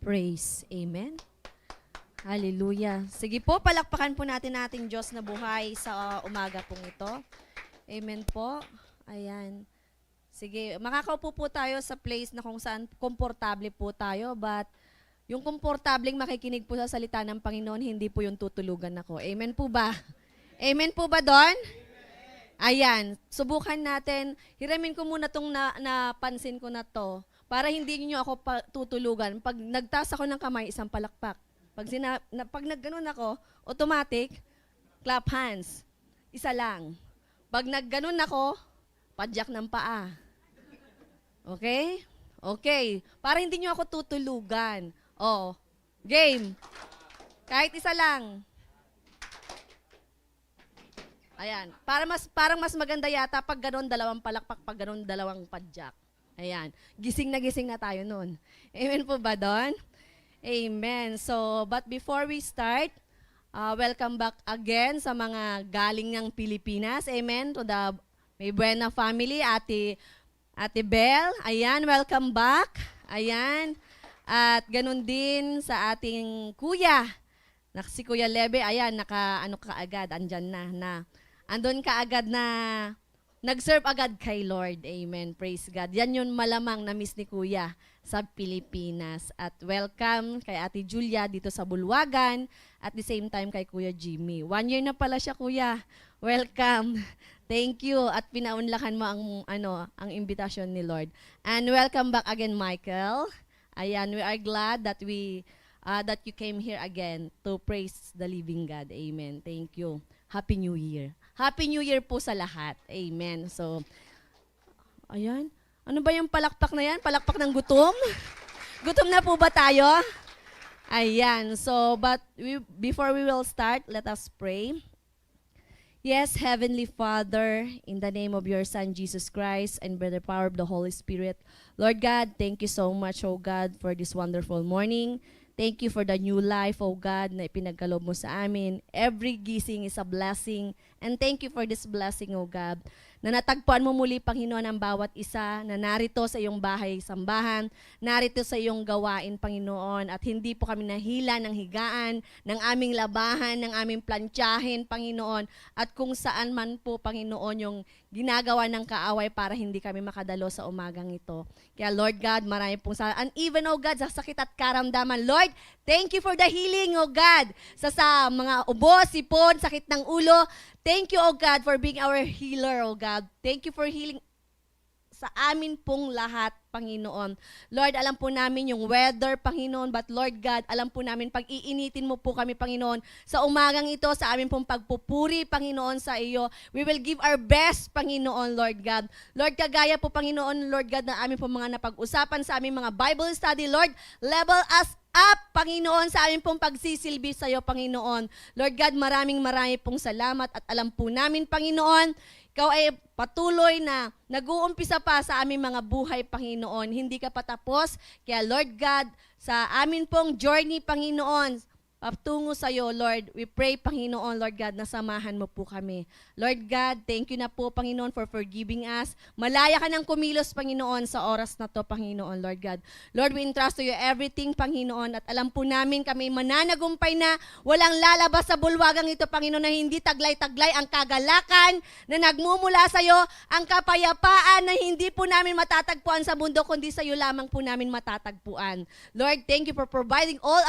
Praise. Amen. Hallelujah. Sige po, palakpakan po natin ating Diyos na buhay sa umaga pong ito. Amen po. Ayan. Sige, makakaupo po tayo sa place na kung saan komportable po tayo, but yung komportableng makikinig po sa salita ng Panginoon, hindi po yung tutulugan ako. Amen po ba? Amen po ba doon? Ayan, subukan natin. Hiramin ko muna itong napansin ko na to para hindi niyo ako tutulugan. Pag nagtaas ako ng kamay, isang palakpak. Pag nagganon ako, automatic, clap hands. Isa lang. Pag nagganon ako, padyak ng paa. Okay? Okay. Para hindi niyo ako tutulugan. Oh, game. Kahit isa lang. Ayan. Parang mas maganda yata pag ganon dalawang palakpak, pag ganon dalawang padyak. Ayan. Gising na tayo nun. Amen po ba doon? Amen. So, but before we start, welcome back again sa mga galing ng Pilipinas. Amen. To the May Buena family, Ate Belle. Ayan, welcome back. Ayan. At ganun din sa ating kuya. Si Kuya Lebe, ayan, kaagad, andyan andun kaagad na nag-serve agad kay Lord. Amen. Praise God. Yan yun malamang na miss ni Kuya sa Pilipinas. At welcome kay Ate Julia dito sa Bulwagan. At the same time kay Kuya Jimmy. 1 year na pala siya, Kuya. Welcome. Thank you. At pinaunlakan mo ang imbitasyon ni Lord. And welcome back again, Michael. Ayan, we are glad that that you came here again to praise the living God. Amen. Thank you. Happy New Year. Happy New Year po sa lahat. Amen. So, ayan. Ano ba yung palakpak na yan? Palakpak ng gutom? Gutom na po ba tayo? Ayan. So, before we will start, let us pray. Yes, Heavenly Father, in the name of your Son, Jesus Christ, and by the power of the Holy Spirit, Lord God, thank you so much, O God, for this wonderful morning. Thank you for the new life, O God, na ipinagkaloob mo sa amin. Every gising is a blessing. And thank you for this blessing, O God, na natagpuan mo muli, Panginoon, ang bawat isa na narito sa iyong bahay, sambahan, narito sa iyong gawain, Panginoon, at hindi po kami nahila ng higaan, ng aming labahan, ng aming plantsahin, Panginoon, at kung saan man po, Panginoon, yung ginagawa ng kaaway para hindi kami makadalo sa umagang ito. Kaya Lord God, marami pong salamat. And even, O God, sa sakit at karamdaman, Lord, thank you for the healing, O God, sa mga ubo, sipon, sakit ng ulo. Thank you, O God, for being our healer, O God. Thank you for healing sa amin pong lahat, Panginoon. Lord, alam po namin yung weather, Panginoon, but Lord God, alam po namin pag-iinitin mo po kami, Panginoon, sa umagang ito, sa amin pong pagpupuri, Panginoon, sa iyo. We will give our best, Panginoon, Lord God. Lord, kagaya po, Panginoon, Lord God, na amin pong mga napag-usapan sa aming mga Bible study, Lord, level us up, Panginoon, sa amin pong pagsisilbi sa iyo, Panginoon. Lord God, maraming pong salamat at alam po namin, Panginoon, ikaw ay patuloy na nag-uumpisa pa sa aming mga buhay, Panginoon. Hindi ka patapos. Kaya Lord God, sa amin pong journey, Panginoon, patungo sa iyo, Lord, we pray, Panginoon, Lord God, na samahan mo po kami. Lord God, thank you na po, Panginoon, for forgiving us. Malaya ka ng kumilos, Panginoon, sa oras na to, Panginoon, Lord God. Lord, we entrust to you everything, Panginoon, at alam po namin kami mananagumpay na walang lalabas sa bulwagang ito, Panginoon, na hindi taglay-taglay ang kagalakan na nagmumula sa iyo, ang kapayapaan na hindi po namin matatagpuan sa mundo, kundi sa iyo lamang po namin matatagpuan. Lord, thank you for providing all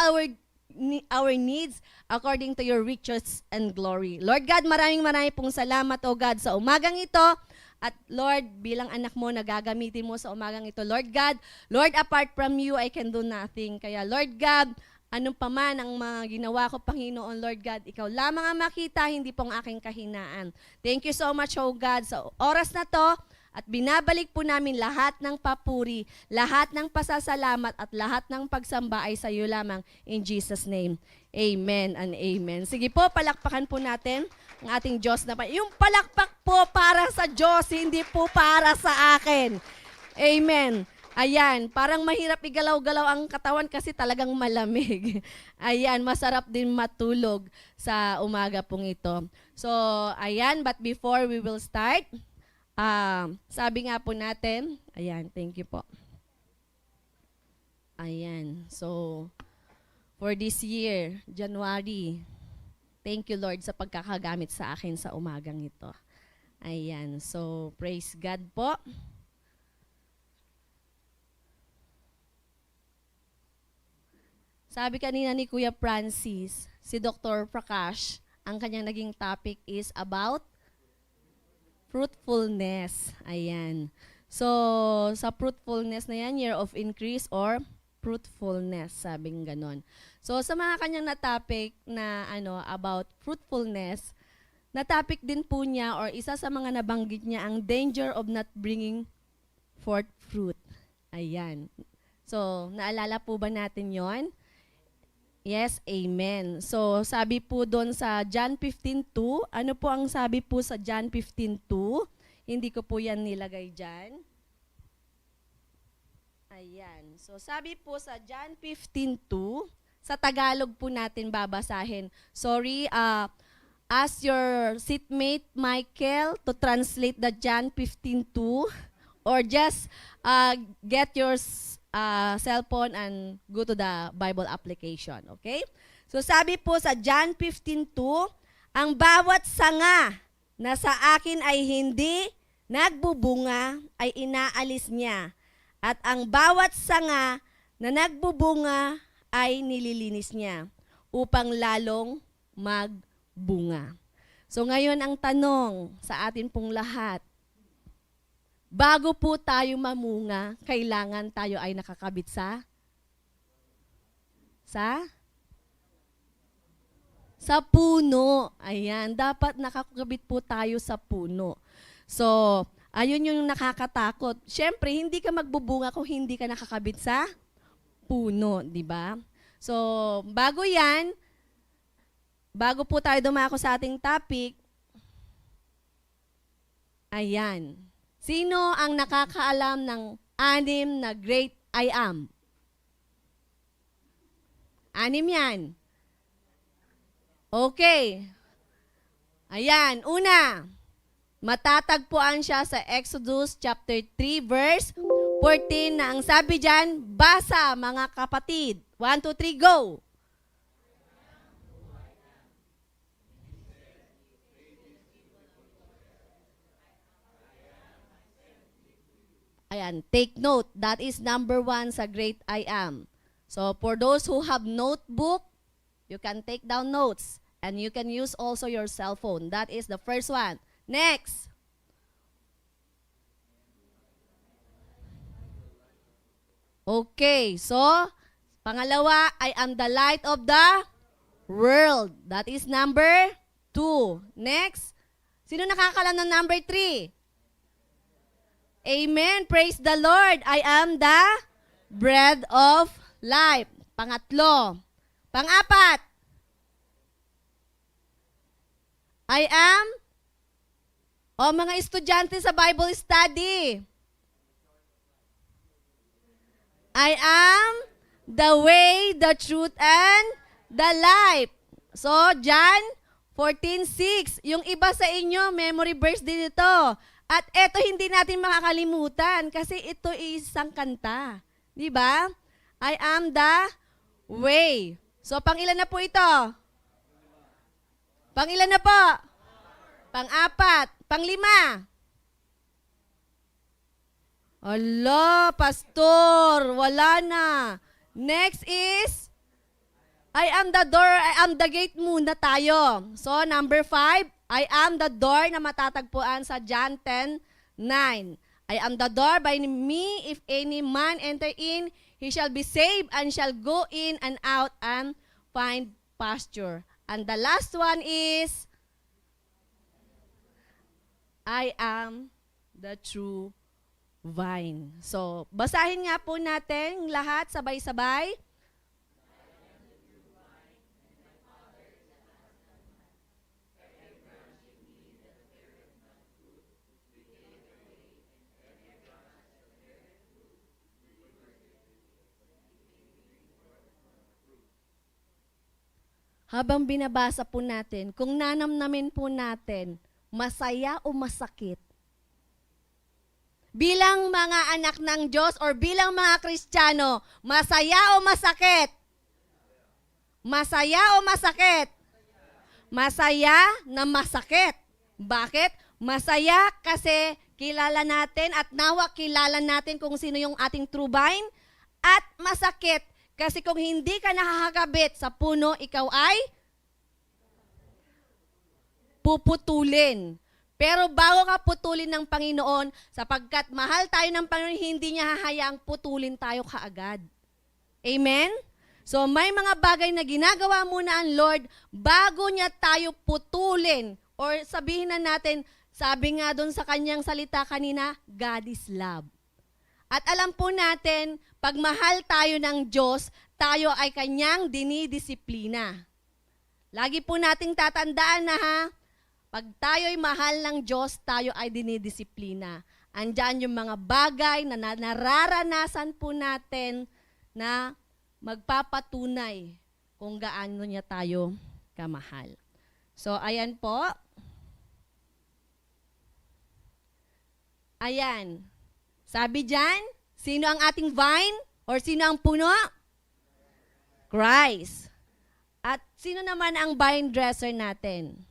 our needs according to your riches and glory. Lord God, maraming pong salamat, O God, sa umagang ito. At Lord, bilang anak mo, nagagamitin mo sa umagang ito. Lord God, Lord, apart from you, I can do nothing. Kaya Lord God, anong pa man ang mga ginawa ko, Panginoon, Lord God, ikaw lamang ang makita, hindi pong aking kahinaan. Thank you so much, O God, sa oras na to. At binabalik po namin lahat ng papuri, lahat ng pasasalamat at lahat ng pagsamba ay sa iyo lamang. In Jesus' name, amen and amen. Sige po, palakpakan po natin ang ating Diyos na yung palakpak po para sa Diyos, hindi po para sa akin. Amen. Ayan, parang mahirap igalaw-galaw ang katawan kasi talagang malamig. Ayan, masarap din matulog sa umaga pong ito. So, ayan, but before we will start, sabi nga po natin, ayan, thank you po. Ayan. So, for this year, January, thank you Lord sa pagkakagamit sa akin sa umagang ito. Ayan. So, praise God po. Sabi kanina ni Kuya Francis, si Dr. Prakash, ang kanyang naging topic is about fruitfulness. Ayan. So, sa fruitfulness na yan, year of increase or fruitfulness, sabing ganon. So, sa mga kanyang na-topic na about fruitfulness, na-topic din po niya or isa sa mga nabanggit niya ang danger of not bringing forth fruit. Ayan. So, naalala po ba natin yon? Yes, amen. So, sabi po doon sa John 15:2, ano po ang sabi po sa John 15:2? Hindi ko po yan nilagay dyan. Ayan. So, sabi po sa John 15:2, sa Tagalog po natin babasahin. Sorry, ask your seatmate Michael to translate the John 15:2 or just get your cellphone and go to the Bible application, okay? So sabi po sa John 15:2, ang bawat sanga na sa akin ay hindi nagbubunga ay inaalis niya, at ang bawat sanga na nagbubunga ay nililinis niya upang lalong magbunga. So ngayon ang tanong sa atin pong lahat, bago po tayo mamunga, kailangan tayo ay nakakabit sa puno. Ayan, dapat nakakabit po tayo sa puno. So, ayun yung nakakatakot. Siyempre, hindi ka magbubunga kung hindi ka nakakabit sa puno, di ba? So, bago po tayo dumako sa ating topic, ayan. Sino ang nakakaalam ng 6 na great I am? 6 yan. Okay. Ayan, una, matatagpuan siya sa Exodus chapter 3 verse 14 na ang sabi dyan, basa mga kapatid. 1, 2, 3, go! Ayan, take note. That is number 1 sa great I am. So, for those who have notebook, you can take down notes. And you can use also your cell phone. That is the first one. Next. Okay, so, pangalawa, I am the light of the world. That is number 2. Next. Sino nakakalam ng number 3? Amen. Praise the Lord. I am the bread of life. Pangatlo. Pang-apat. I am, mga estudyante sa Bible study. I am the way, the truth, and the life. So, John 14:6. Yung iba sa inyo, memory verse din ito. At ito hindi natin makakalimutan kasi ito isang kanta. Di ba? I am the way. So, pang-ilan na po ito? Pang-ilan na po? Pang-4. Pang-5. Ala, pastor, wala na. Next is, I am the door, I am the gate muna tayo. So, number 5, I am the door na matatagpuan sa John 10:9. I am the door, by me, if any man enter in, he shall be saved and shall go in and out and find pasture. And the last one is, I am the true vine. So, basahin nga po natin lahat sabay-sabay. Habang binabasa po natin, kung nanamnamin po natin, masaya o masakit, bilang mga anak ng Diyos or bilang mga Kristiyano, masaya o masakit? Masaya o masakit? Masaya na masakit. Bakit? Masaya kasi kilala natin at nawa kilala natin kung sino yung ating true vine. At masakit kasi kung hindi ka nakakabit sa puno, ikaw ay puputulin. Pero bago ka putulin ng Panginoon, sapagkat mahal tayo ng Panginoon, hindi niya hahayaang putulin tayo kaagad. Amen? So may mga bagay na ginagawa muna ang Lord bago niya tayo putulin. Or sabihin na natin, sabi nga doon sa kanyang salita kanina, God is love. At alam po natin, pag mahal tayo ng Diyos, tayo ay kanyang dinidisiplina. Lagi po nating tatandaan na pag tayo'y mahal ng Diyos, tayo ay dinidisiplina. Andyan yung mga bagay na nararanasan po natin na magpapatunay kung gaano niya tayo kamahal. So, ayan po. Ayan. Sabi dyan, sino ang ating vine? Or sino ang puno? Christ. At sino naman ang vine dresser natin?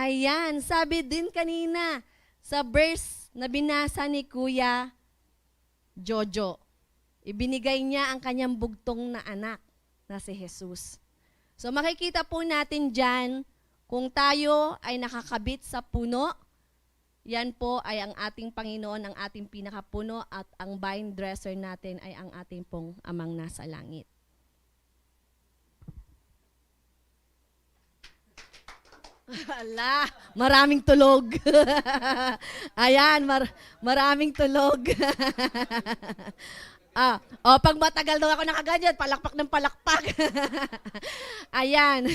Ayan, sabi din kanina sa verse na binasa ni Kuya Jojo. Ibinigay niya ang kanyang bugtong na anak na si Jesus. So makikita po natin dyan, kung tayo ay nakakabit sa puno, yan po ay ang ating Panginoon, ang ating pinakapuno, at ang vine dresser natin ay ang ating pong amang nasa langit. Ala, maraming tulog. Ayan, maraming tulog. Pag matagal daw ako nakaganyan, palakpak ng palakpak. Ayan.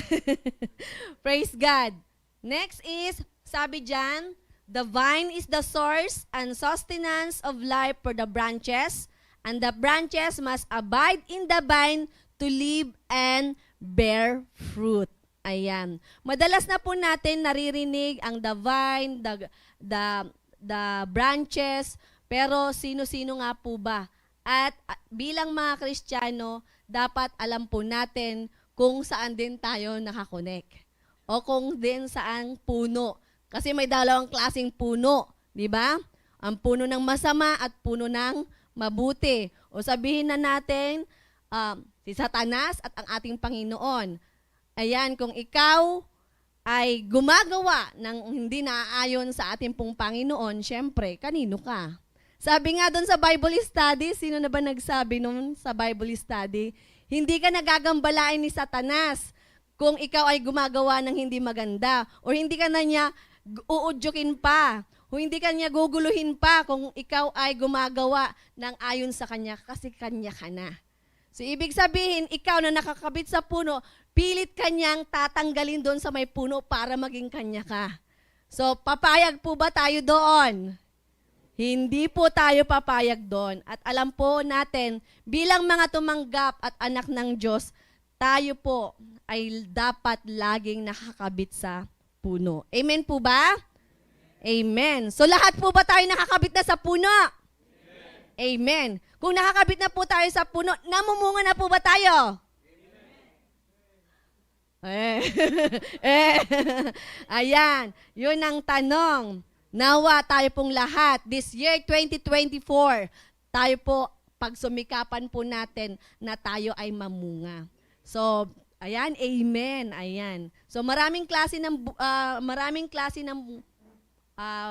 Praise God. Next is, sabi dyan, the vine is the source and sustenance of life for the branches, and the branches must abide in the vine to live and bear fruit. Ayan. Madalas na po natin naririnig ang the vine, the branches, pero sino-sino nga po ba? At bilang mga Kristiyano, dapat alam po natin kung saan din tayo nakakonek. O kung din saan puno. Kasi may dalawang klaseng puno, di ba? Ang puno ng masama at puno ng mabuti. O sabihin na natin, si Satanas at ang ating Panginoon. Ayan, kung ikaw ay gumagawa ng hindi naaayon sa ating pong Panginoon, syempre, kanino ka? Sabi nga doon sa Bible study, sino na ba nagsabi noon sa Bible study? Hindi ka nagagambalain ni Satanas kung ikaw ay gumagawa ng hindi maganda, o hindi ka na niya uudyukin pa, o hindi ka niya guguluhin pa kung ikaw ay gumagawa ng ayon sa kanya, kasi kanya ka na. So, ibig sabihin, ikaw na nakakabit sa puno, pilit kanyang tatanggalin doon sa may puno para maging kanya ka. So, papayag po ba tayo doon? Hindi po tayo papayag doon. At alam po natin, bilang mga tumanggap at anak ng Diyos, tayo po ay dapat laging nakakabit sa puno. Amen po ba? Amen. So, lahat po ba tayo nakakabit na sa puno? Amen. Kung nakakabit na po tayo sa puno, namumunga na po ba tayo? Ayan, yun ang tanong. Nawa tayo pong lahat, this year 2024, tayo po, pagsumikapan po natin na tayo ay mamunga. So, ayan, amen, ayan. So, maraming klase ng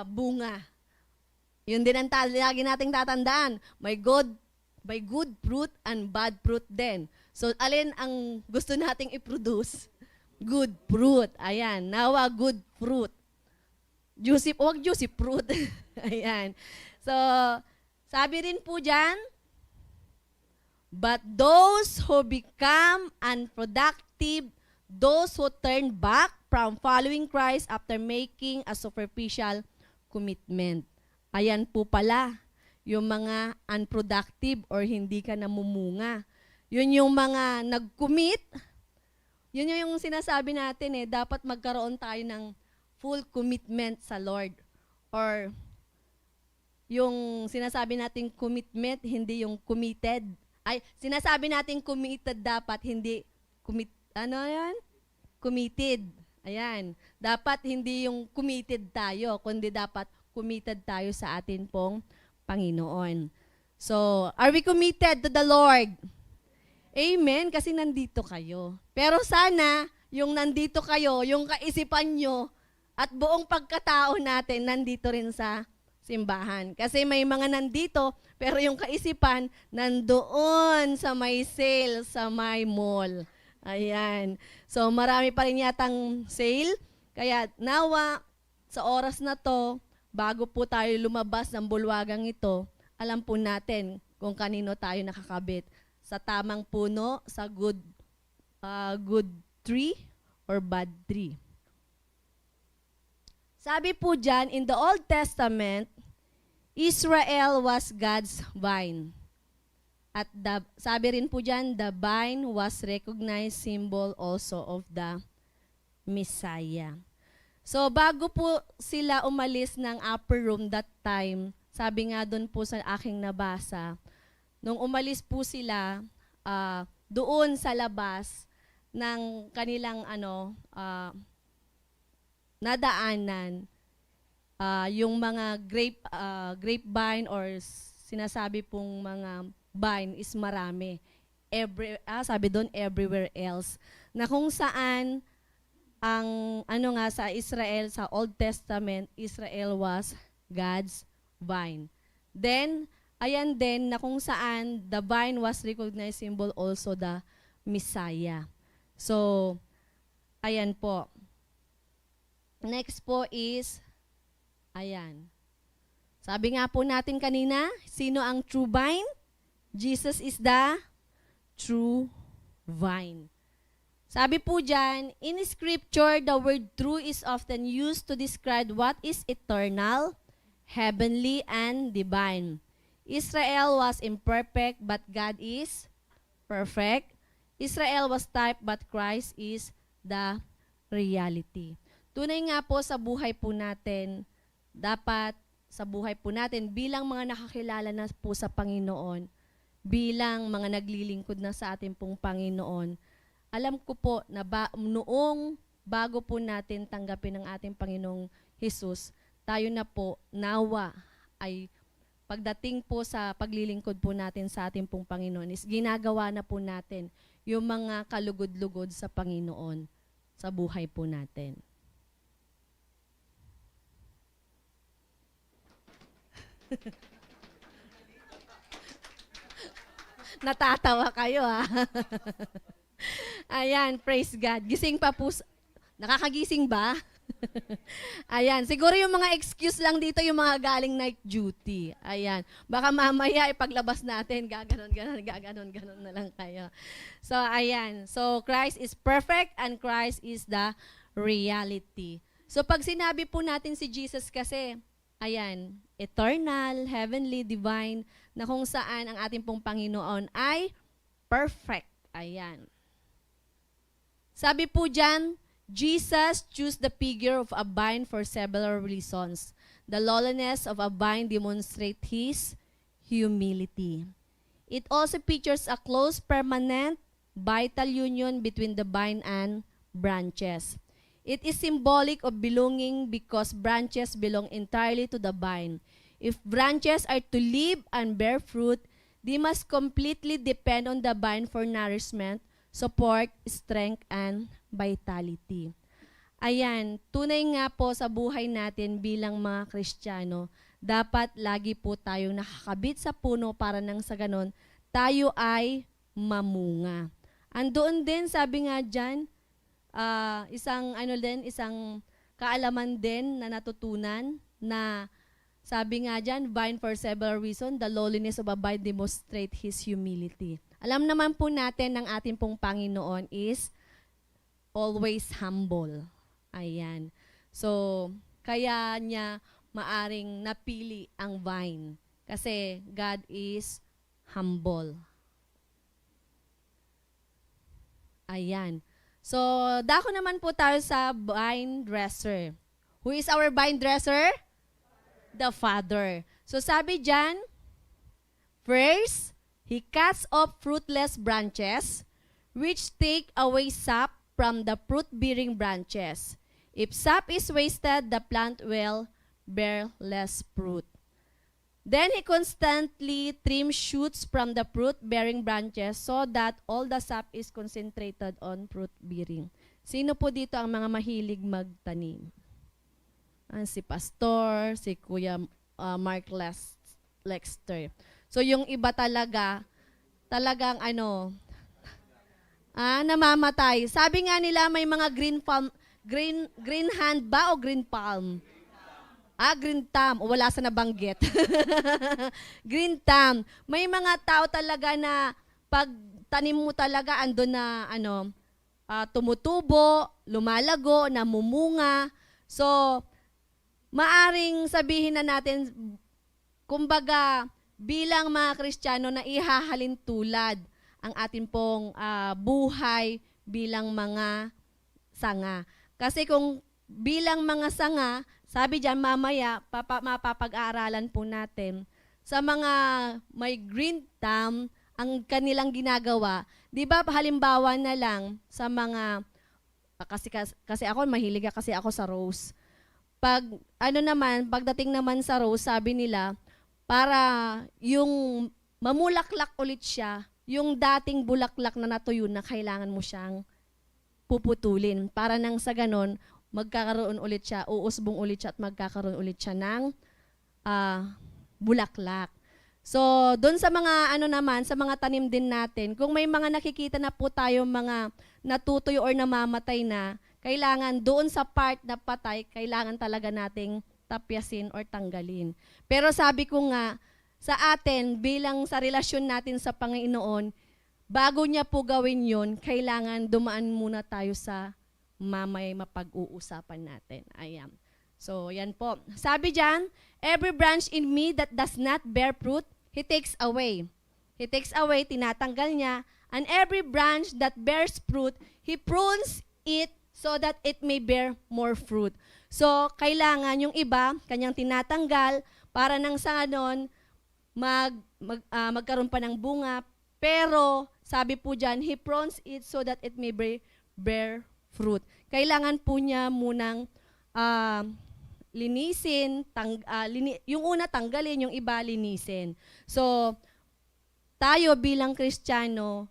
bunga. Yun din ang lagi nating tatandaan. May good fruit and bad fruit din. So, alin ang gusto nating i-produce? Good fruit. Ayan. Nawa, good fruit. Huwag juicy fruit. Ayan. So, sabi rin po dyan, but those who become unproductive, those who turn back from following Christ after making a superficial commitment. Ayan po pala, yung mga unproductive or hindi ka namumunga. Yun yung mga nag-commit. Yun yung sinasabi natin dapat magkaroon tayo ng full commitment sa Lord. Or yung sinasabi nating commitment, hindi yung committed. Ay, sinasabi nating committed dapat, hindi ano yan? Committed. Ayan. Dapat hindi yung committed tayo, kundi dapat committed tayo sa atin pong Panginoon. So, are we committed to the Lord? Amen, kasi nandito kayo. Pero sana, yung nandito kayo, yung kaisipan nyo, at buong pagkatao natin, nandito rin sa simbahan. Kasi may mga nandito, pero yung kaisipan, nandoon sa may sale, sa may mall. Ayan. So, marami pa rin yatang sale. Kaya, nawa, sa oras na to, bago po tayo lumabas ng bulwagang ito, alam po natin kung kanino tayo nakakabit. Sa tamang puno, sa good tree, or bad tree. Sabi po dyan, in the Old Testament, Israel was God's vine. At sabi rin po dyan, the vine was recognized symbol also of the Messiah. So bago po sila umalis ng upper room that time, sabi nga doon po sa aking nabasa, nung umalis po sila doon sa labas ng kanilang nadaanan, yung mga grapevine or sinasabi pong mga vine is marami. Sabi doon, everywhere else. Na kung saan, ang sa Israel, sa Old Testament, Israel was God's vine. Then, ayan din na kung saan the vine was recognized symbol also the Messiah. So, ayan po. Next po is, ayan. Sabi nga po natin kanina, sino ang true vine? Jesus is the true vine. Sabi po dyan, in Scripture, the word true is often used to describe what is eternal, heavenly, and divine. Israel was imperfect, but God is perfect. Israel was type, but Christ is the reality. Tunay nga po sa buhay po natin, dapat sa buhay po natin bilang mga nakakilala na po sa Panginoon, bilang mga naglilingkod na sa ating pong Panginoon, alam ko po na noong bago po natin tanggapin ang ating Panginoong Hesus, tayo na po nawa ay pagdating po sa paglilingkod po natin sa ating pong Panginoon is ginagawa na po natin yung mga kalugod-lugod sa Panginoon sa buhay po natin. Natatawa kayo ha. Ayan, praise God. Gising pa po. Nakakagising ba? Ayan, siguro yung mga excuse lang dito, yung mga galing night duty. Ayan, baka mamaya ipaglabas natin, gaganon na lang kayo. So, ayan. So, Christ is perfect and Christ is the reality. So, pag sinabi po natin si Jesus kasi, ayan, eternal, heavenly, divine, na kung saan ang ating pong Panginoon ay perfect. Ayan. Sabi po dyan, Jesus chose the figure of a vine for several reasons. The lowliness of a vine demonstrates His humility. It also features a close, permanent, vital union between the vine and branches. It is symbolic of belonging because branches belong entirely to the vine. If branches are to live and bear fruit, they must completely depend on the vine for nourishment, support, strength, and vitality. Ayan, tunay nga po sa buhay natin bilang mga Kristiyano, dapat lagi po tayong nakakabit sa puno para nang sa ganon, tayo ay mamunga. Andoon din, sabi nga dyan, isang kaalaman din na natutunan na sabi nga dyan, vine for several reasons, the lowliness of a vine demonstrate His humility. Alam naman po natin ng ating pong Panginoon is always humble. Ayan. So, kaya niya maaring napili ang vine. Kasi God is humble. Ayan. So, dako naman po tayo sa vine dresser. Who is our vine dresser? The Father. So sabi dyan, first, he cuts off fruitless branches, which take away sap from the fruit-bearing branches. If sap is wasted, the plant will bear less fruit. Then he constantly trims shoots from the fruit-bearing branches so that all the sap is concentrated on fruit-bearing. Sino po dito ang mga mahilig magtanim? Si Pastor, si Kuya Mark Lexter. So yung iba talagang namamatay. Sabi nga nila may mga green hand ba o green palm? Green thumb. O wala sa nabanggit. Green thumb. May mga tao talaga na pag tanim mo talaga andun na tumutubo, lumalago, namumunga. So, maaring sabihin na natin, kumbaga, bilang mga Kristiyano na ihahalin tulad ang atin pong buhay bilang mga sanga. Kasi kung bilang mga sanga, sabi diyan mamaya, mapapag-aaralan po natin, sa mga may green thumb, ang kanilang ginagawa, di ba halimbawa na lang sa mga, kasi ako, mahilig kasi ako sa rose. Pagdating naman sa rose, sabi nila, para yung mamulaklak ulit siya, yung dating bulaklak na natuyo na kailangan mo siyang puputulin. Para nang sa ganon, magkakaroon ulit siya, uusbong ulit siya at magkakaroon ulit siya ng bulaklak. So, doon sa mga sa mga tanim din natin, kung may mga nakikita na po tayo mga natutuyo or namamatay na, kailangan doon sa part na patay, kailangan talaga nating tapyasin or tanggalin. Pero sabi ko nga, sa atin, bilang sa relasyon natin sa Panginoon, bago niya po gawin yun, kailangan dumaan muna tayo sa mamay mapag-uusapan natin. Ayan. So, yan po. Sabi diyan, every branch in me that does not bear fruit, He takes away. He takes away, tinatanggal niya. And every branch that bears fruit, He prunes it so that it may bear more fruit. So, kailangan yung iba, kanyang tinatanggal para nang sa ganon, magkaroon pa ng bunga. Pero, sabi po dyan, He prunes it so that it may bear fruit. Kailangan po niya munang linisin, yung una tanggalin, yung iba linisin. So, tayo bilang Kristiyano,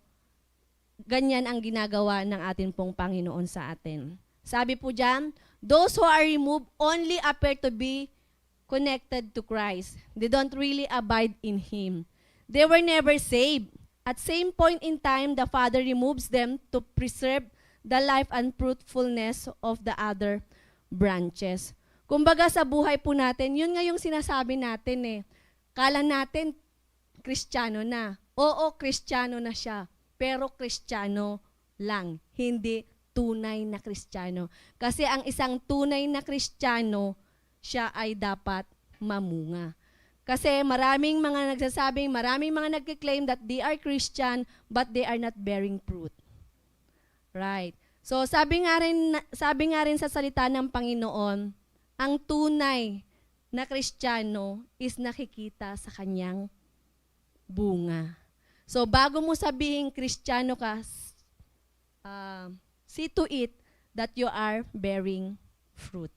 ganyan ang ginagawa ng atin pong Panginoon sa atin. Sabi po dyan, those who are removed only appear to be connected to Christ. They don't really abide in Him. They were never saved. At same point in time, the Father removes them to preserve the life and fruitfulness of the other branches. Kumbaga sa buhay po natin, yun nga yung sinasabi natin eh. Kala natin, Kristiyano na. Oo, Kristiyano na siya. Pero Kristiyano lang, hindi tunay na Kristiyano. Kasi ang isang tunay na Kristiyano, siya ay dapat mamunga. Kasi maraming mga nagsasabing, maraming mga nagkiklaim that they are Christian, but they are not bearing fruit. Right. So sabi nga rin sa salita ng Panginoon, ang tunay na Kristiyano is nakikita sa kanyang bunga. So bago mo sabihin Kristiyano ka, see to it that you are bearing fruit.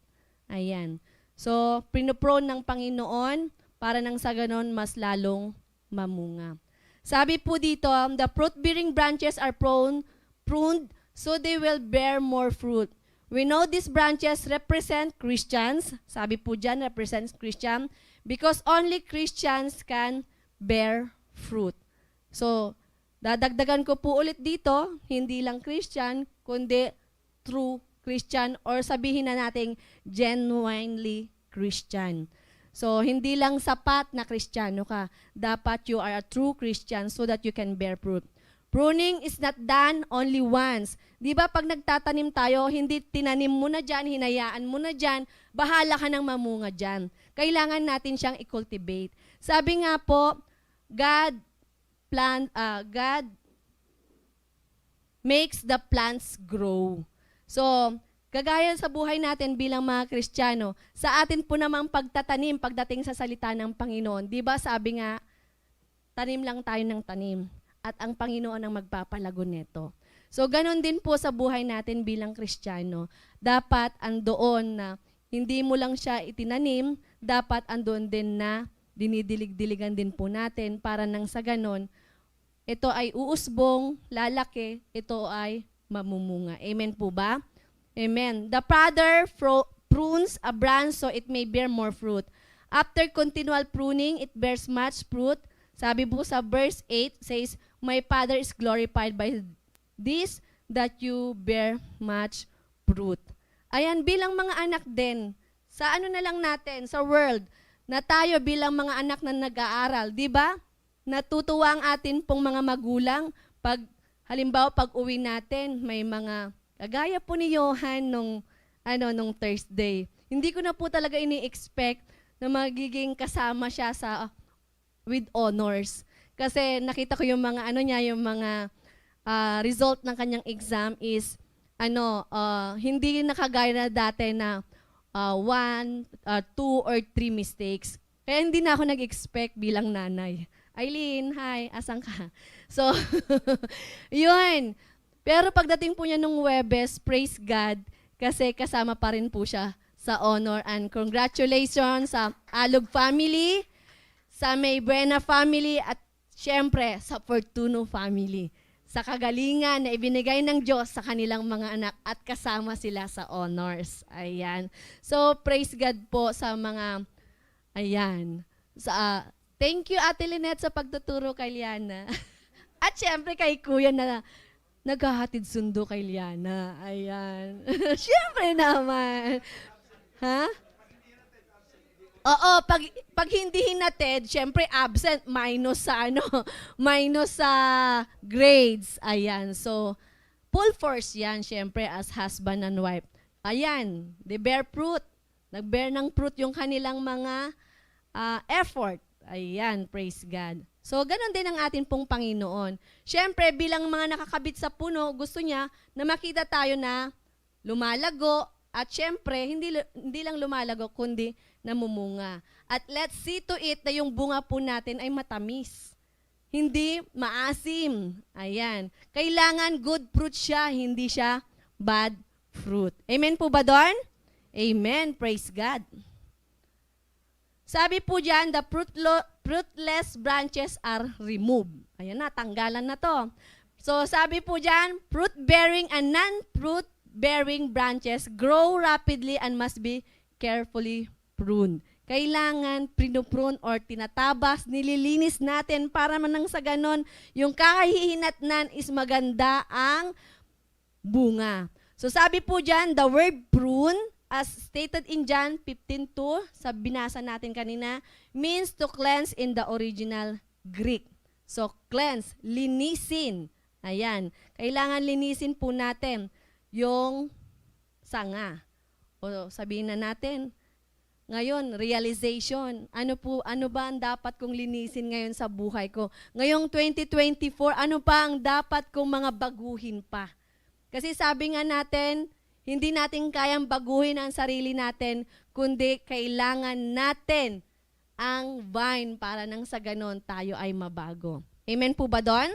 Ayan. So pinoprone ng Panginoon para nang sa ganon mas lalong mamunga. Sabi po dito, the fruit-bearing branches are pruned so they will bear more fruit. We know these branches represent Christians. Sabi po dyan, represents Christian. Because only Christians can bear fruit. So, dadagdagan ko po ulit dito, hindi lang Christian, kundi true Christian or sabihin na nating genuinely Christian. So, hindi lang sapat na Kristiyano ka. Dapat you are a true Christian so that you can bear fruit. Pruning is not done only once. Di ba pag nagtatanim tayo, hindi tinanim mo na dyan, hinayaan mo na dyan, bahala ka ng mamunga dyan. Kailangan natin siyang i-cultivate. Sabi nga po, God makes the plants grow. So, Kagaya sa buhay natin bilang mga Kristiyano, sa atin po namang pagtatanim pagdating sa salita ng Panginoon. Di ba sabi nga, tanim lang tayo ng tanim at ang Panginoon ang magpapalago nito. So ganun din po sa buhay natin bilang Kristiyano. Dapat andoon na hindi mo lang siya itinanim, dapat andoon din na dinidilig-diligan din po natin para nang sa ganon, ito ay uusbong, lalaki, ito ay mamumunga. Amen po ba? Amen. The father prunes a branch so it may bear more fruit. After continual pruning, it bears much fruit. Sabi po sa verse 8 says, "My Father is glorified by this, that you bear much fruit." Ayan, bilang mga anak din, sa ano na lang natin, sa world, na tayo bilang mga anak na nag-aaral, di ba? Natutuwa ang atin pong mga magulang pag, halimbawa, pag uwi natin, may mga kagaya po ni Johan nung Thursday. Hindi ko na po talaga ini-expect na magiging kasama siya sa with honors. Kasi nakita ko yung mga yung mga result ng kanyang exam is hindi nakagaya na dati na 1, 2 or 3 mistakes. Kaya hindi na ako nag-expect bilang nanay. Eileen, hi, asan ka? So, yun. Pero pagdating po niya nung Webes, praise God, kasi kasama pa rin po siya sa honor. And congratulations sa Alog family, sa May Buena family, at syempre sa Fortuno family. Sa kagalingan na ibinigay ng Diyos sa kanilang mga anak at kasama sila sa honors. Ayan. So, praise God po sa mga, thank you Ate Lynette sa pagtuturo kay Liana. At syempre kay Kuya na naghahatid sundo kay Liana. Ayan. Siyempre naman. Ha? Oo, pag hindi hinatid, siyempre absent, minus sa grades. Ayan. So, full force yan, siyempre, as husband and wife. Ayan, they bear fruit. Nag-bear ng fruit yung kanilang mga effort. Ayan, praise God. So, ganun din ang atin pong Panginoon. Siyempre, bilang mga nakakabit sa puno, gusto niya na makita tayo na lumalago at siyempre, hindi lang lumalago, kundi namumunga. At let's see to it na yung bunga po natin ay matamis. Hindi maasim. Ayan. Kailangan good fruit siya, hindi siya bad fruit. Amen po ba doon? Amen. Praise God. Sabi po dyan, the fruitless branches are removed. Ayan na, tanggalan na to. So sabi po dyan, fruit-bearing and non-fruit-bearing branches grow rapidly and must be carefully pruned. Kailangan pinuprune or tinatabas, nililinis natin para manang sa ganon, yung kahihinatnan is maganda ang bunga. So sabi po dyan, the word prune, as stated in John 15:2, sa binasa natin kanina, means to cleanse in the original Greek. So, cleanse, linisin. Ayan. Kailangan linisin po natin yung sanga. O sabihin na natin, ngayon, realization. Ano ba ang dapat kong linisin ngayon sa buhay ko? Ngayong 2024, ano pa ang dapat kong mga baguhin pa? Kasi sabi nga natin, hindi natin kayang baguhin ang sarili natin, kundi kailangan natin ang vine para nang sa ganon tayo ay mabago. Amen po ba doon?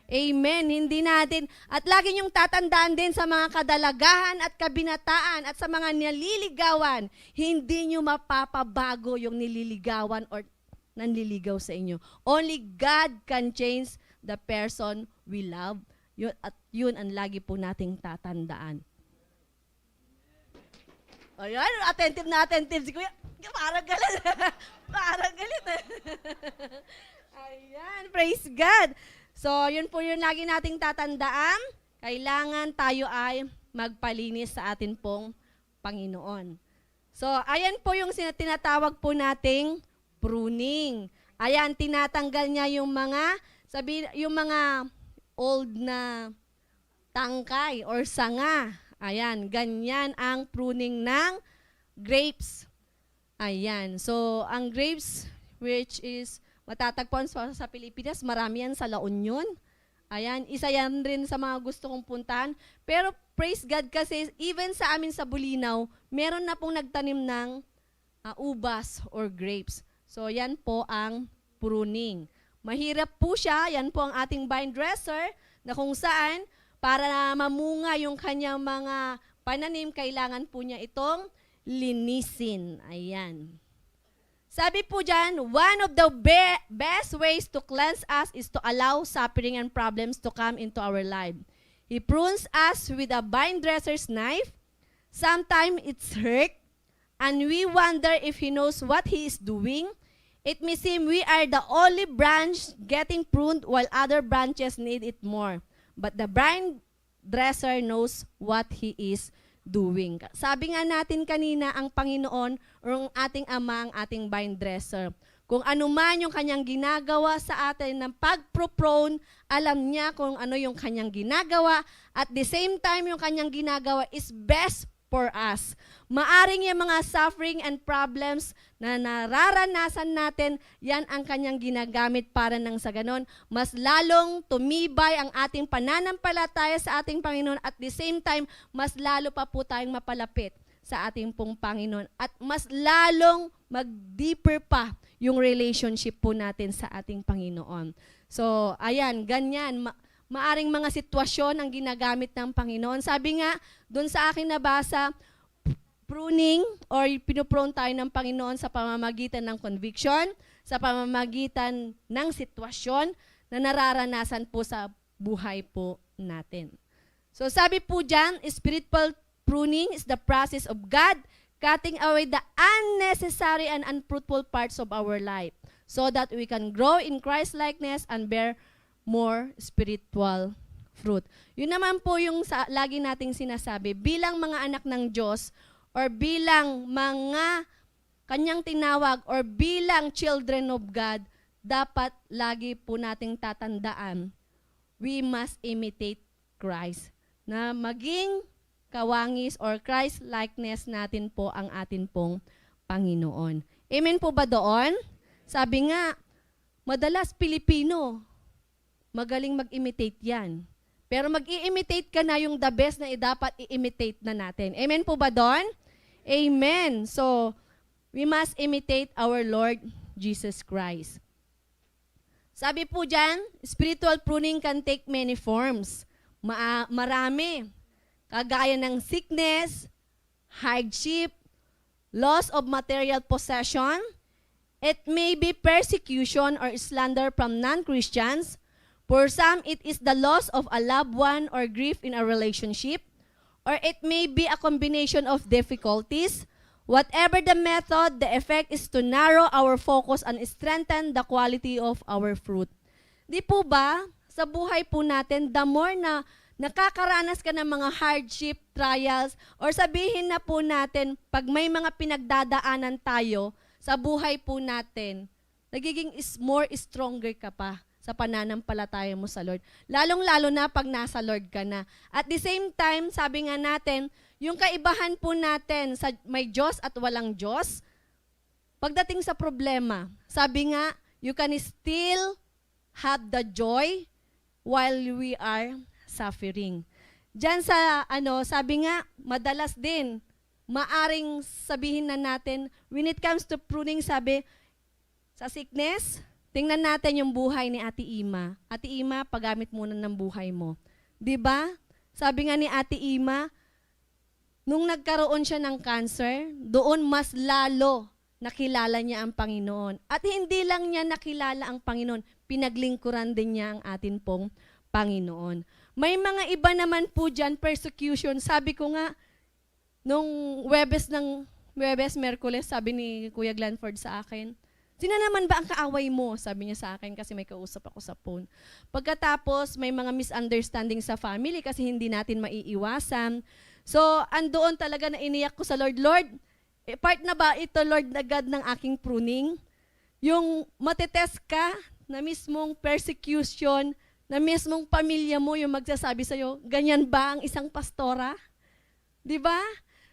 Amen. Hindi natin. At lagi niyong tatandaan din sa mga kadalagahan at kabinataan at sa mga nililigawan, hindi niyo mapapabago yung nililigawan or nanliligaw sa inyo. Only God can change the person we love. At yun ang lagi po nating tatandaan. Ayan, attentive na attentive si Kuya. Parang galit. Parang galit. Ayan, praise God. So, yun po yung lagi nating tatandaan. Kailangan tayo ay magpalinis sa atin pong Panginoon. So, ayan po yung tinatawag po nating pruning. Ayan, tinatanggal niya yung mga old na tangkay or sanga. Ayan, ganyan ang pruning ng grapes. Ayan, so ang grapes, which is matatagpuan sa Pilipinas, marami yan sa La Union. Ayan, isa yan rin sa mga gusto kong puntahan. Pero praise God kasi even sa amin sa Bulinaw, meron na pong nagtanim ng ubas or grapes. So yan po ang pruning. Mahirap po siya, yan po ang ating vine dresser na kung saan para mamunga yung kanyang mga pananim, kailangan po niya itong linisin. Ayan. Sabi po dyan, one of the best ways to cleanse us is to allow suffering and problems to come into our life. He prunes us with a vine dresser's knife. Sometimes it's hurt, and we wonder if He knows what He is doing. It may seem we are the only branch getting pruned while other branches need it more. But the vine dresser knows what He is doing. Sabi nga natin kanina, ang Panginoon o ang ating Ama, ang ating vine dresser. Kung ano man yung kanyang ginagawa sa atin ng pag-prone, alam niya kung ano yung kanyang ginagawa. At the same time, yung kanyang ginagawa is best for us. Maaring yung mga suffering and problems na nararanasan natin, yan ang kanyang ginagamit para nang sa ganon, mas lalong tumibay ang ating pananampalataya sa ating Panginoon at the same time, mas lalo pa po tayong mapalapit sa ating pong Panginoon at mas lalong mag-deeper pa yung relationship po natin sa ating Panginoon. So, ayan, ganyan. Maaring mga sitwasyon ang ginagamit ng Panginoon. Sabi nga, doon sa akin nabasa, pruning or pinuprone tayo ng Panginoon sa pamamagitan ng conviction, sa pamamagitan ng sitwasyon na nararanasan po sa buhay po natin. So sabi po dyan, spiritual pruning is the process of God cutting away the unnecessary and unfruitful parts of our life so that we can grow in Christ-likeness and bear more spiritual fruit. Yun naman po yung lagi nating sinasabi, bilang mga anak ng Diyos or bilang mga kanyang tinawag or bilang children of God, dapat lagi po nating tatandaan, we must imitate Christ. Na maging kawangis or Christ-likeness natin po ang atin pong Panginoon. Amen po ba doon? Sabi nga, madalas Pilipino, magaling mag-imitate yan. Pero mag-i-imitate ka na yung the best na dapat i-imitate na natin. Amen po ba doon? Amen. So, we must imitate our Lord Jesus Christ. Sabi po dyan, spiritual pruning can take many forms. Marami. Kagaya ng sickness, hardship, loss of material possession. It may be persecution or slander from non-Christians. For some, it is the loss of a loved one or grief in a relationship, or it may be a combination of difficulties. Whatever the method, the effect is to narrow our focus and strengthen the quality of our fruit. Di po ba, sa buhay po natin, the more na nakakaranas ka ng mga hardship, trials, or sabihin na po natin, pag may mga pinagdadaanan tayo sa buhay po natin, nagiging more stronger ka pa sa pananampalataya mo sa Lord. Lalong-lalo na pag nasa Lord ka na. At the same time, sabi nga natin, yung kaibahan po natin sa may Diyos at walang Diyos, pagdating sa problema, sabi nga, you can still have the joy while we are suffering. Diyan sa, sabi nga, madalas din, maaring sabihin na natin, when it comes to pruning, sabi, sa sickness, tingnan natin yung buhay ni Ate Ima. Ate Ima, paggamit muna ng buhay mo. 'Di ba? Sabi nga ni Ate Ima, nung nagkaroon siya ng cancer, doon mas lalo nakilala niya ang Panginoon. At hindi lang niya nakilala ang Panginoon, pinaglingkuran din niya ang atin pong Panginoon. May mga iba naman po dyan, persecution. Sabi ko nga, nung Merkules, sabi ni Kuya Glanford sa akin, sino naman ba ang kaaway mo? Sabi niya sa akin kasi may kausap ako sa phone. Pagkatapos, may mga misunderstanding sa family kasi hindi natin maiiwasan. So, andoon talaga na iniyak ko sa Lord, Lord, part na ba ito, Lord, na God ng aking pruning? Yung matetest ka na mismong persecution, na mismong pamilya mo yung magsasabi sa'yo, ganyan ba ang isang pastora? Di ba?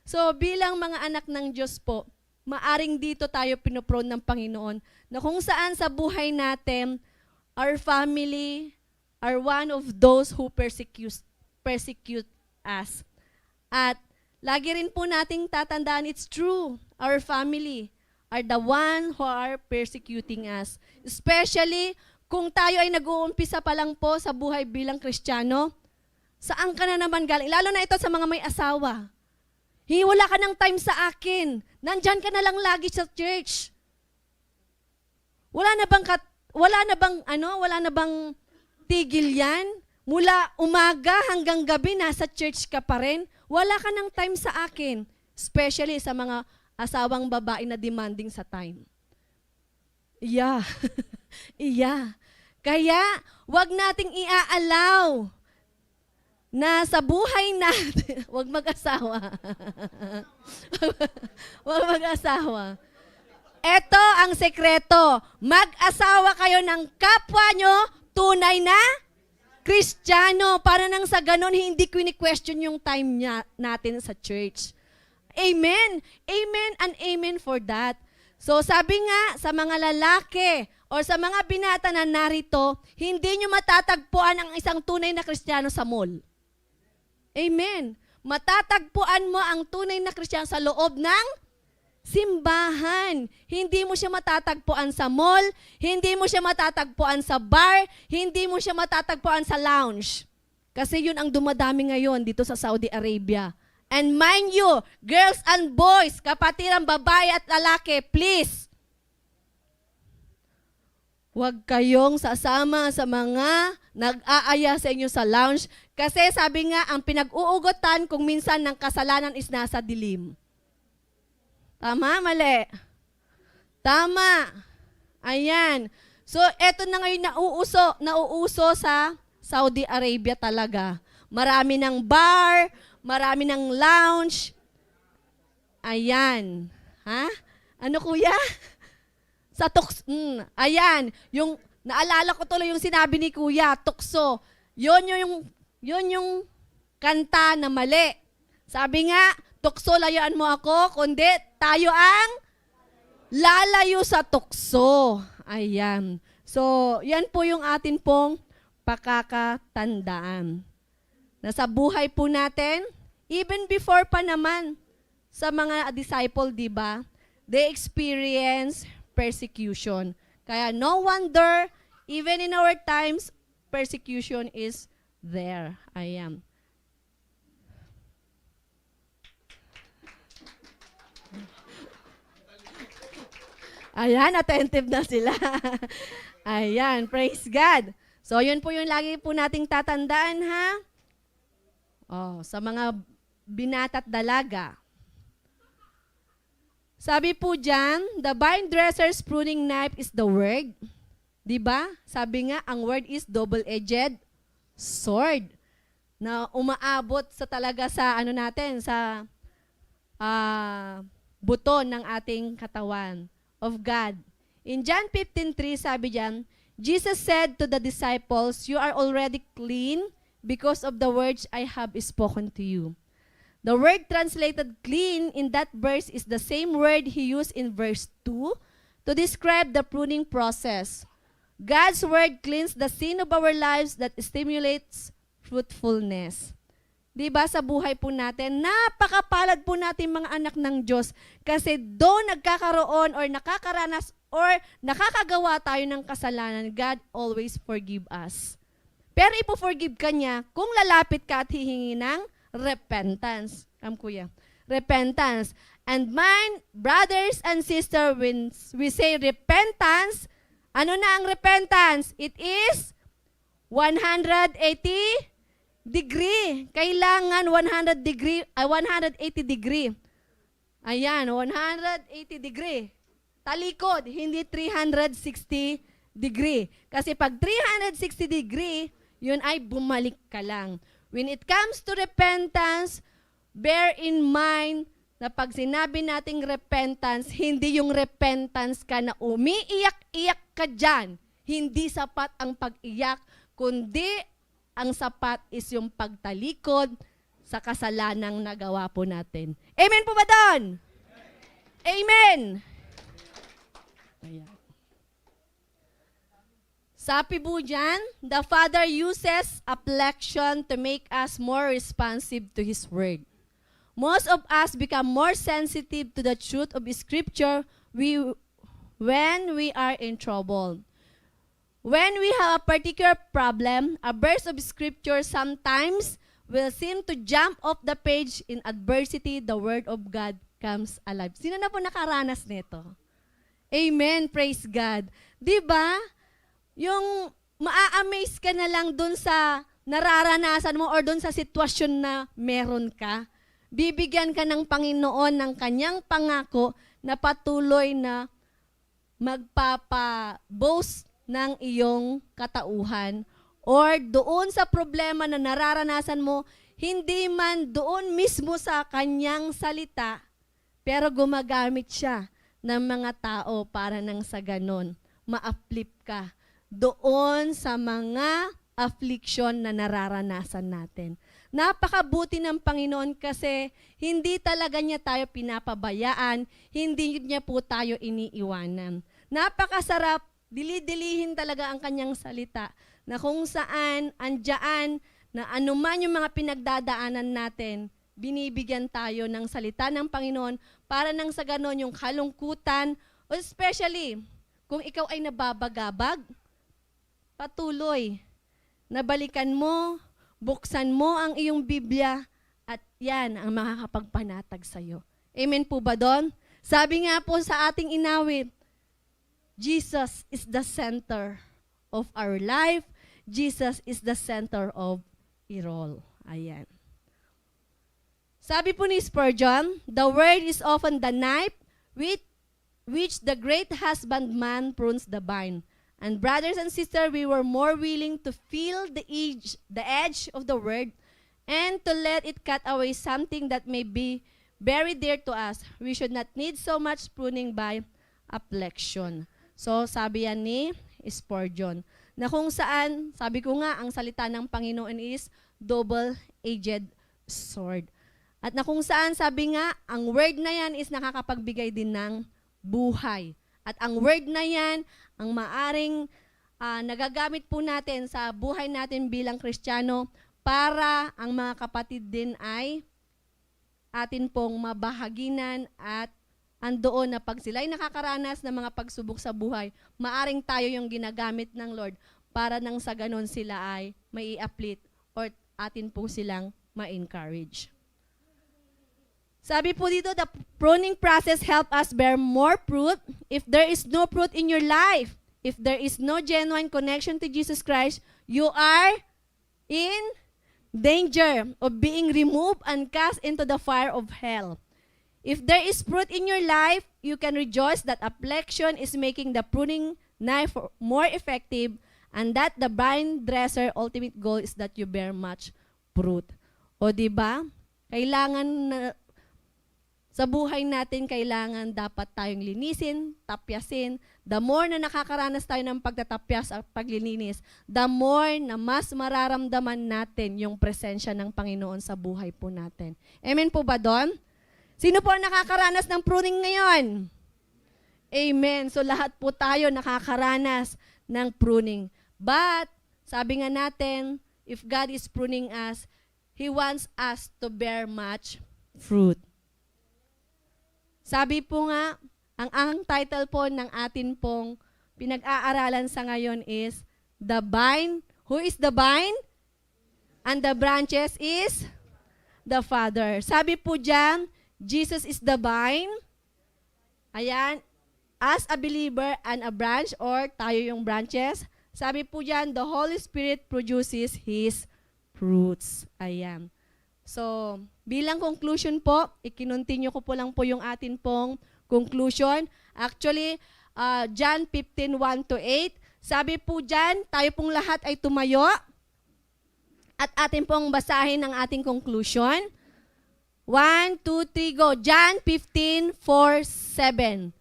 So, bilang mga anak ng Diyos po, maaring dito tayo pinoprone ng Panginoon na kung saan sa buhay natin, our family, are one of those who persecute us. At lagi rin po nating tatandaan, it's true, our family are the one who are persecuting us. Especially kung tayo ay nag-uumpisa pa lang po sa buhay bilang Kristiyano, saan ka na naman galing? Lalo na ito sa mga may asawa. Wala ka ng time sa akin. Nandyan ka na lang lagi sa church. Wala na bang tigil yan? Mula umaga hanggang gabi, nasa church ka pa rin. Wala ka ng time sa akin. Especially sa mga asawang babae na demanding sa time. Yeah. Yeah. Kaya, wag nating i-allow na sa buhay natin, wag mag-asawa. Wag mag-asawa. Ito ang sekreto. Mag-asawa kayo ng kapwa nyo, tunay na Kristiyano. Para nang sa ganon, hindi question yung time natin sa church. Amen. Amen and amen for that. So sabi nga sa mga lalaki o sa mga binata na narito, hindi nyo matatagpuan ang isang tunay na Kristiyano sa mall. Amen. Matatagpuan mo ang tunay na Kristiyano sa loob ng simbahan. Hindi mo siya matatagpuan sa mall, hindi mo siya matatagpuan sa bar, hindi mo siya matatagpuan sa lounge. Kasi yun ang dumadami ngayon dito sa Saudi Arabia. And mind you, girls and boys, kapatirang babae at lalaki, please, huwag kayong sasama sa mga nag-aaya sa inyo sa lounge. Kasi sabi nga, ang pinag-uugotan kung minsan ng kasalanan is nasa dilim. Tama, mali? Tama. Ayan. So, eto na ngayon nauuso sa Saudi Arabia talaga. Marami ng bar, marami ng lounge. Ayan. Ha? Ano kuya? Sa ayan. Yung, naalala ko tuloy yung sinabi ni kuya, tukso. Yun yung kanta na mali. Sabi nga, tukso, layuan mo ako, kundi tayo ang lalayo sa tukso. Ayan. So, yan po yung atin pong pakakatandaan. Na sa buhay po natin, even before pa naman sa mga disciple, di ba? They experience persecution. Kaya no wonder, even in our times, persecution is there. Ayan. Ayan, attentive na sila. Ayan, praise God. So, yun po yung lagi po nating tatandaan, ha? Oh, sa mga binata at dalaga. Sabi po dyan, the vine dresser's pruning knife is the word. Diba? Sabi nga, ang word is double-edged sword. Na umaabot sa talaga sa ano natin, sa buto ng ating katawan of God. In John 15:3, sabi dyan, Jesus said to the disciples, "You are already clean because of the words I have spoken to you." The word translated clean in that verse is the same word he used in verse 2 to describe the pruning process. God's word cleans the sin of our lives that stimulates fruitfulness. Diba sa buhay po natin, napakapalad po natin mga anak ng Diyos kasi doon nagkakaroon or nakakaranas or nakakagawa tayo ng kasalanan, God always forgive us. Pero ipo-forgive ka niya kung lalapit ka at hihingi ng repentance. Kuya. Repentance. And mine, brothers and sisters, when we say repentance, ano na ang repentance? It is 180 degree. Kailangan 180 degree. Ayan, 180 degree. Talikod, hindi 360 degree. Kasi pag 360 degree, yun ay bumalik ka lang. When it comes to repentance, bear in mind na pag sinabi nating repentance, hindi yung repentance ka na umiiyak-iyak ka dyan. Hindi sapat ang pag-iyak, kundi ang sapat is yung pagtalikod sa kasalanang nagawa po natin. Amen po ba doon? Amen. Ayan. Sabi po dyan, the Father uses affliction to make us more responsive to His Word. Most of us become more sensitive to the truth of Scripture when we are in trouble. When we have a particular problem, a verse of Scripture sometimes will seem to jump off the page. In adversity, the Word of God comes alive. Sino na po nakaranas nito? Amen, praise God. Diba? Yung maa-amaze ka na lang dun sa nararanasan mo or dun sa sitwasyon na meron ka. Bibigyan ka ng Panginoon ng kanyang pangako na patuloy na magpapa-boast ng iyong katauhan or doon sa problema na nararanasan mo, hindi man doon mismo sa kanyang salita, pero gumagamit siya ng mga tao para nang sa ganon, ma-uplift ka doon sa mga affliction na nararanasan natin. Napakabuti ng Panginoon kasi hindi talaga niya tayo pinapabayaan, hindi niya po tayo iniiwanan. Napakasarap, dili-dilihin talaga ang kanyang salita na kung saan, andyan, na anuman yung mga pinagdadaanan natin, binibigyan tayo ng salita ng Panginoon para nang sa ganon yung kalungkutan, o especially kung ikaw ay nababagabag, patuloy, nabalikan mo, buksan mo ang iyong Biblia, at yan ang makakapagpanatag sa iyo. Amen po ba doon? Sabi nga po sa ating inawit, Jesus is the center of our life. Jesus is the center of it all. Ayan. Sabi po ni Spurgeon, the word is often the knife with which the great husbandman prunes the vine. And brothers and sisters, we were more willing to feel the edge of the word and to let it cut away something that may be very dear to us. We should not need so much pruning by affliction. So, sabi yan ni Spurgeon, na kung saan, sabi ko nga, ang salita ng Panginoon is double-edged sword. At na kung saan, sabi nga, ang word na yan is nakakapagbigay din ng buhay. At ang word na yan, ang maaring nagagamit po natin sa buhay natin bilang Kristiyano para ang mga kapatid din ay atin pong mabahaginan at andoon na pag sila ay nakakaranas ng mga pagsubok sa buhay, maaring tayo yung ginagamit ng Lord para nang sa ganon sila ay mai-uplift or atin po silang ma-encourage. Sabi po dito, the pruning process help us bear more fruit. If there is no fruit in your life, if there is no genuine connection to Jesus Christ, you are in danger of being removed and cast into the fire of hell. If there is fruit in your life, you can rejoice that affliction is making the pruning knife more effective and that the vine dresser ultimate goal is that you bear much fruit. O diba? Kailangan na sa buhay natin, kailangan dapat tayong linisin, tapyasin. The more na nakakaranas tayo ng pagtatapyas at paglilinis, the more na mas mararamdaman natin yung presensya ng Panginoon sa buhay po natin. Amen po ba doon? Sino po ang nakakaranas ng pruning ngayon? Amen. So lahat po tayo nakakaranas ng pruning. But, sabi nga natin, if God is pruning us, He wants us to bear much fruit. Sabi po nga, ang title po ng atin pong pinag-aaralan sa ngayon is, The Vine. Who is the vine? And the branches is the Father. Sabi po dyan, Jesus is the vine. Ayan, as a believer and a branch, or tayo yung branches. Sabi po dyan, the Holy Spirit produces His fruits. Ayan. So, bilang conclusion po, ikinontinue ko po lang po yung atin pong conclusion. Actually, John 15:1-8, sabi po dyan, tayo pong lahat ay tumayo at atin pong basahin ang ating conclusion. 1, 2, 3, go. John 15:4-7.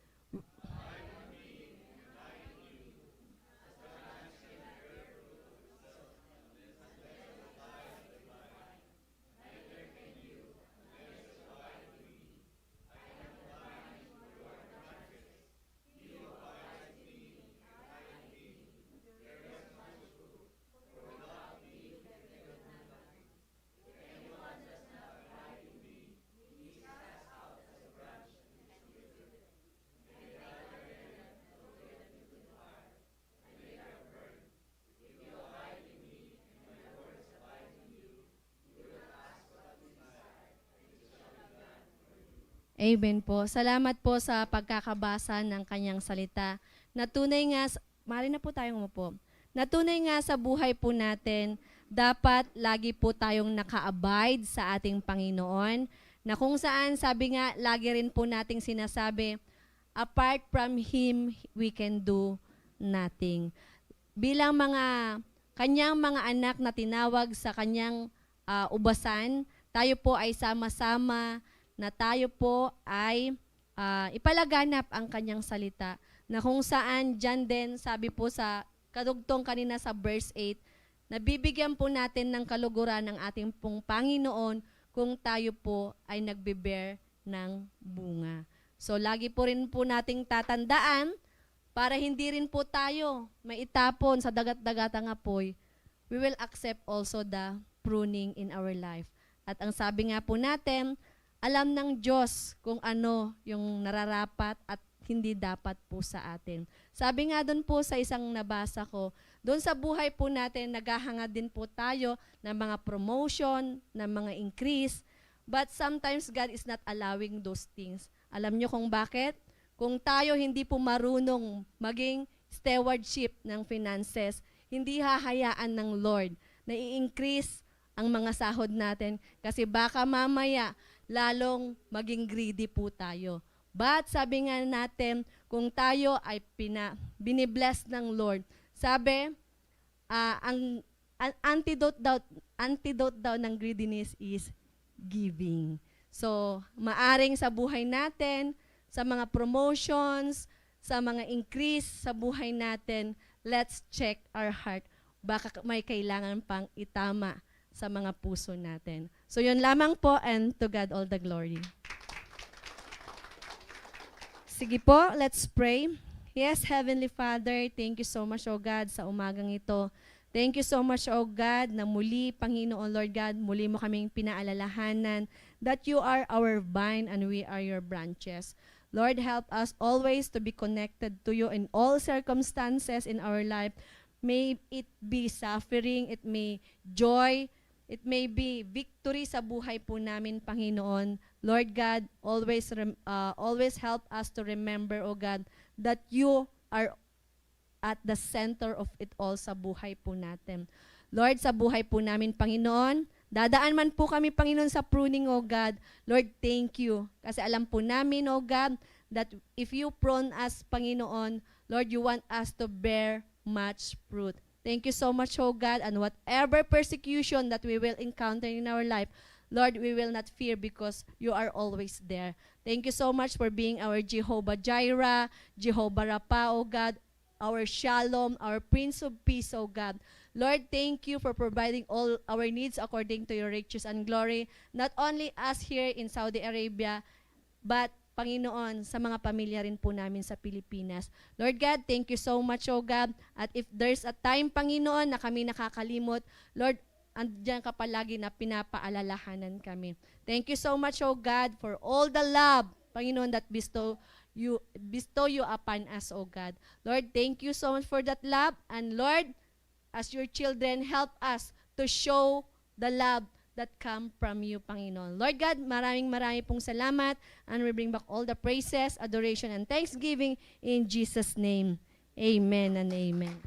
Amen po. Salamat po sa pagkakabasa ng kanyang salita. Natunay nga, mari na po tayong umupo. Natunay nga sa buhay po natin, dapat lagi po tayong naka-abide sa ating Panginoon, na kung saan, sabi nga, lagi rin po nating sinasabi, apart from Him, we can do nothing. Bilang kanyang mga anak na tinawag sa kanyang ubasan, tayo po ay sama-sama na tayo po ay ipalaganap ang kanyang salita, na kung saan dyan din, sabi po sa kadugtong kanina sa verse 8, nabibigyan po natin ng kaluguran ng ating pong Panginoon kung tayo po ay nagbe-bear ng bunga. So lagi po rin po nating tatandaan para hindi rin po tayo maitapon sa dagat-dagatang apoy. We will accept also the pruning in our life. At ang sabi nga po natin, alam ng Diyos kung ano yung nararapat at hindi dapat po sa atin. Sabi nga doon po sa isang nabasa ko, doon sa buhay po natin, naghahangad din po tayo ng mga promotion, ng mga increase, but sometimes God is not allowing those things. Alam nyo kung bakit? Kung tayo hindi po marunong maging stewardship ng finances, hindi hahayaan ng Lord na i-increase ang mga sahod natin kasi baka mamaya lalong maging greedy po tayo. But sabi nga natin, kung tayo ay binibless ng Lord, sabi, ang antidote daw ng greediness is giving. So, maaring sa buhay natin, sa mga promotions, sa mga increase sa buhay natin, let's check our heart. Baka may kailangan pang itama sa mga puso natin. So yun lamang po, and to God all the glory. Sige po, let's pray. Yes, Heavenly Father, thank you so much, O God, sa umagang ito. Thank you so much, O God, na muli, Panginoon Lord God, muli mo kaming pinaalalahanan that you are our vine and we are your branches. Lord, help us always to be connected to you in all circumstances in our life. May it be suffering, it may joy, it may be victory sa buhay po namin, Panginoon. Lord God, always help us to remember, O God, that you are at the center of it all sa buhay po natin. Lord, sa buhay po namin, Panginoon, dadaan man po kami, Panginoon, sa pruning, O God. Lord, thank you. Kasi alam po namin, O God, that if you prune us, Panginoon, Lord, you want us to bear much fruit. Thank you so much, O God, and whatever persecution that we will encounter in our life, Lord, we will not fear because you are always there. Thank you so much for being our Jehovah Jireh, Jehovah Rapha, O God, our Shalom, our Prince of Peace, O God. Lord, thank you for providing all our needs according to your riches and glory, not only us here in Saudi Arabia, but Panginoon, sa mga pamilya rin po namin sa Pilipinas. Lord God, thank you so much, O God. At if there's a time, Panginoon, na kami nakakalimot, Lord, andiyan ka palagi na pinapaalalahanan kami. Thank you so much, O God, for all the love, Panginoon, that bestow you upon us, O God. Lord, thank you so much for that love. And Lord, as your children, help us to show the love that come from you, Panginoon. Lord God, maraming pong salamat, and we bring back all the praises, adoration, and thanksgiving in Jesus' name. Amen and amen.